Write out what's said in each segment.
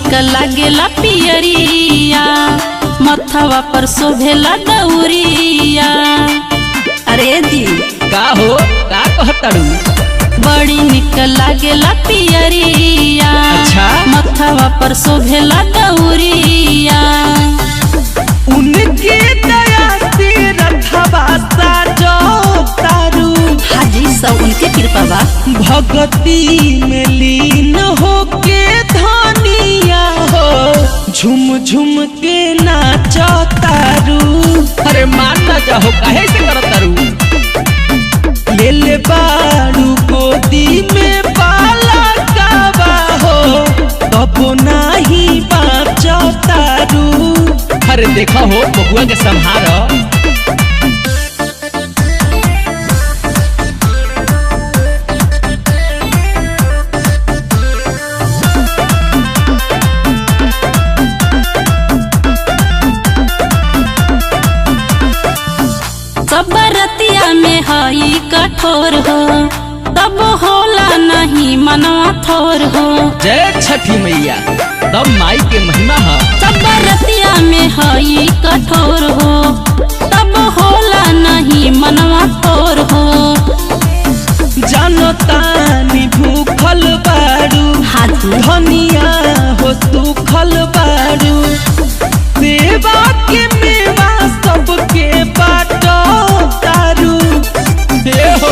निक लागेला पियरिया, मथवा पर शोभेला दौरिया। अरे दी का हो का कहताड़ू? बड़ी निक लागेला पियरिया, अच्छा मथवा पर शोभेला दौरिया। उनके दया से रथवा साजो तारू। हाजी सब उनके कृपा बा। भगती में लीन होके धनिया हो, झुम झुम के नाचो तारू। अरे मान ना जाओ काहे से करत तारू? ले ले बारू गोदी में पाला काबा हो, कबो नाही बाचो तारू। अरे देखा हो बबुआ के संहारो। सब रतिया में हई कठोर हो, तब होला नहीं मनवा थोर हो। जय छठी मैया, तब माई के महिमा है। सब रतिया में हई कठोर हो, तब होला नहीं मनवा थोर हो। जानो तानी भूखल बारू, हाथी धनिया हो सुखल बारू। सेवा के मेवा सबके बाटो तारू। हो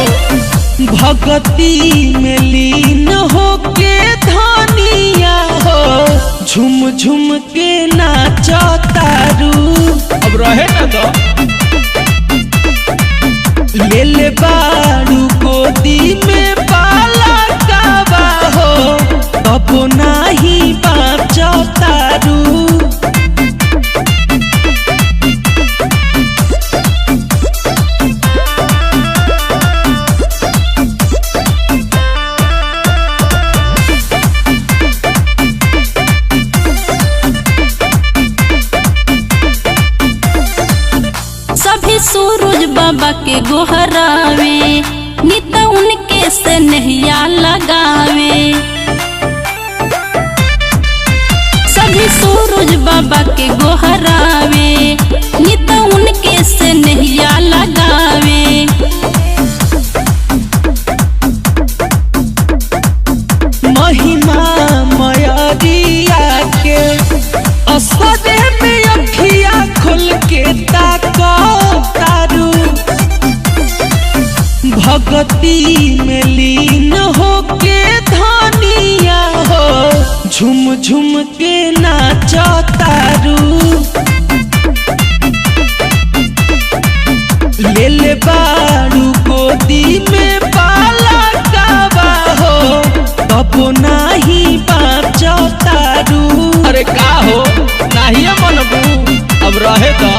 भगती में लीन होके धनिया हो, झुम झुम के नाचो तारू। अब रहे ना तो ले ले बारू गोदी में पाला काबा हो, कबो नाही बाचो तारू। सभी सूरज बाबा के गोहरावे, नित उनके से नहिया लगावे। सभी सूरज बाबा के गोहरावे, नित उनके से नहिया लगावे। महिमा मयरिया के असरे में अखिया खोल के ताको तारू। भगती में लीन होके धनिया हो, झुम झुम के नाचो तारू। ले ले बारू गोदी में पाला काबा हो, कबो नाही बाचो तारू। अरे का हो नाही मनबू, अब रहे तो